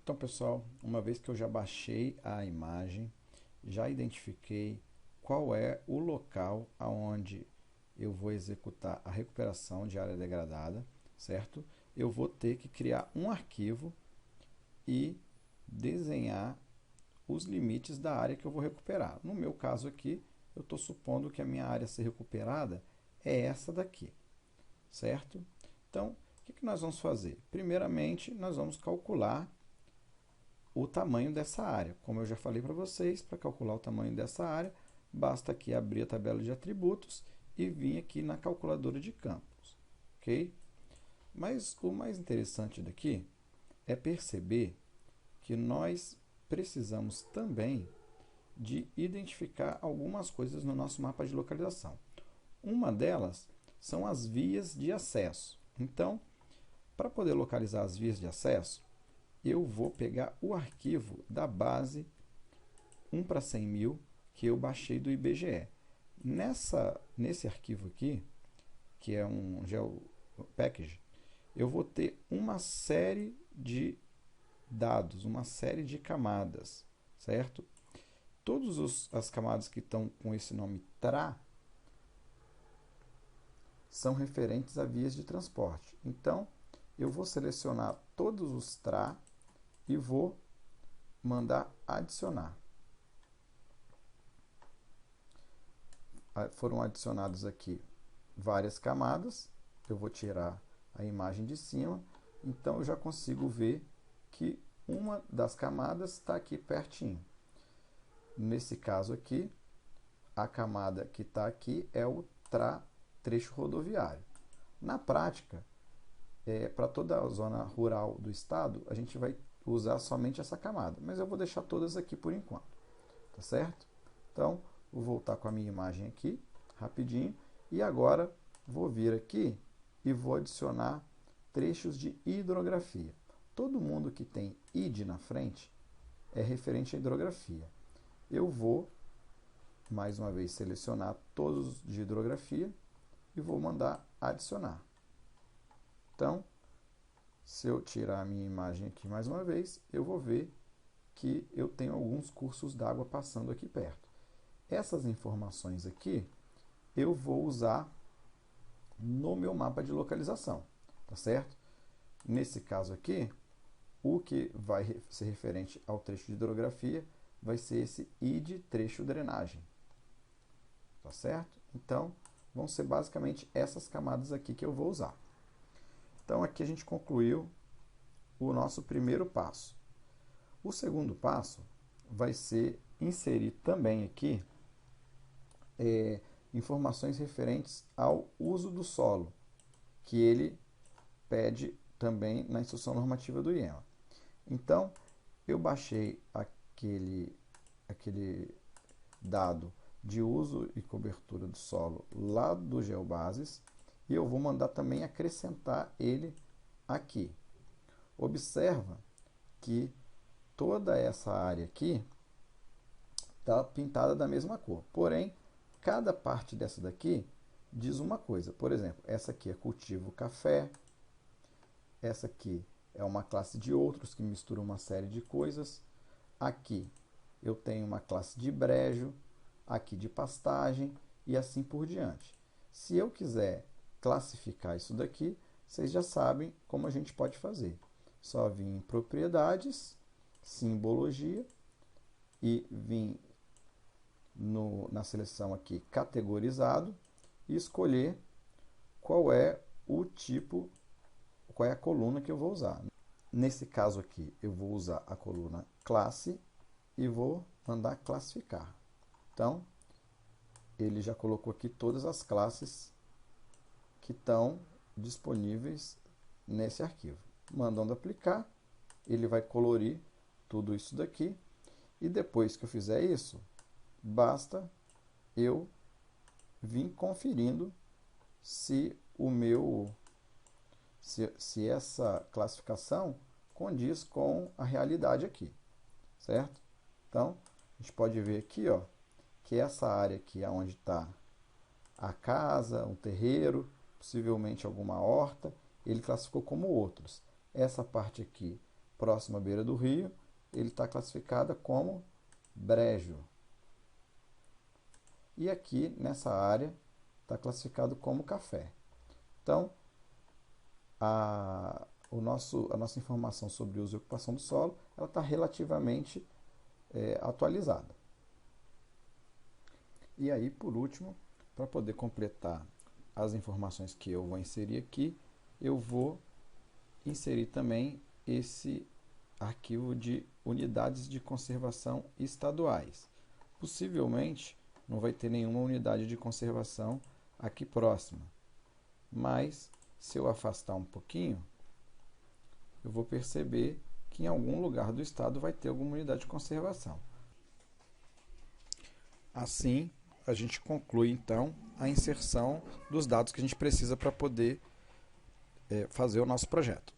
Então, pessoal, uma vez que eu já baixei a imagem, já identifiquei qual é o local aonde eu vou executar a recuperação de área degradada, certo? Eu vou ter que criar um arquivo e desenhar os limites da área que eu vou recuperar. No meu caso aqui, eu estou supondo que a minha área a ser recuperada é essa daqui, certo? Então, o que nós vamos fazer? Primeiramente, nós vamos calcular o tamanho dessa área. Como eu já falei para vocês, para calcular o tamanho dessa área, basta aqui abrir a tabela de atributos e vir aqui na calculadora de campos, ok? Mas o mais interessante daqui é perceber que nós precisamos também de identificar algumas coisas no nosso mapa de localização. Uma delas são as vias de acesso. Então, para poder localizar as vias de acesso, eu vou pegar o arquivo da base 1 para 100.000 que eu baixei do IBGE. Nesse arquivo aqui, que é um GeoPackage, eu vou ter uma série de dados, uma série de camadas, certo? Todas as camadas que estão com esse nome TRA são referentes a vias de transporte. Então, eu vou selecionar todos os TRA e vou mandar adicionar. Foram adicionados aqui várias camadas. Eu vou tirar a imagem de cima. Então, eu já consigo ver que uma das camadas está aqui pertinho. Nesse caso aqui, a camada que está aqui é o TRA trecho rodoviário. Na prática, para toda a zona rural do estado, a gente vai usar somente essa camada, mas eu vou deixar todas aqui por enquanto, tá certo? Então, vou voltar com a minha imagem aqui, rapidinho, e agora vou vir aqui e vou adicionar trechos de hidrografia. Todo mundo que tem ID na frente é referente à hidrografia. Eu vou, mais uma vez, selecionar todos de hidrografia e vou mandar adicionar. Então, se eu tirar a minha imagem aqui mais uma vez, eu vou ver que eu tenho alguns cursos d'água passando aqui perto. Essas informações aqui eu vou usar no meu mapa de localização, tá certo? Nesse caso aqui, o que vai ser referente ao trecho de hidrografia vai ser esse ID trecho drenagem, tá certo? Então, vão ser basicamente essas camadas aqui que eu vou usar. Então, aqui a gente concluiu o nosso primeiro passo. O segundo passo vai ser inserir também aqui informações referentes ao uso do solo, que ele pede também na instrução normativa do IEMA. Então, eu baixei aquele dado de uso e cobertura do solo lá do GeoBases e eu vou mandar também acrescentar ele aqui. Observa que toda essa área aqui está pintada da mesma cor, porém, cada parte dessa daqui diz uma coisa. Por exemplo, essa aqui é cultivo café, essa aqui é uma classe de outros que mistura uma série de coisas. Aqui eu tenho uma classe de brejo, aqui de pastagem e assim por diante. Se eu quiser classificar isso daqui, vocês já sabem como a gente pode fazer. Só vir em propriedades, simbologia e vir na seleção aqui categorizado e escolher qual é o tipo, qual é a coluna que eu vou usar. Nesse caso aqui, eu vou usar a coluna classe e vou mandar classificar. Então, ele já colocou aqui todas as classes que estão disponíveis nesse arquivo. Mandando aplicar, ele vai colorir tudo isso daqui. E depois que eu fizer isso, basta eu vir conferindo se se essa classificação condiz com a realidade aqui, certo? Então, a gente pode ver aqui, ó, que essa área aqui é onde está a casa, um terreiro, possivelmente alguma horta, ele classificou como outros. Essa parte aqui próximo à beira do rio, ele está classificado como brejo. E aqui nessa área está classificado como café. Então, a nossa informação sobre uso e ocupação do solo está relativamente atualizada. E aí, por último, para poder completar as informações que eu vou inserir aqui, eu vou inserir também esse arquivo de unidades de conservação estaduais. Possivelmente não vai ter nenhuma unidade de conservação aqui próxima, mas se eu afastar um pouquinho, eu vou perceber que em algum lugar do estado vai ter alguma unidade de conservação. Assim, a gente conclui então a inserção dos dados que a gente precisa para poder fazer o nosso projeto.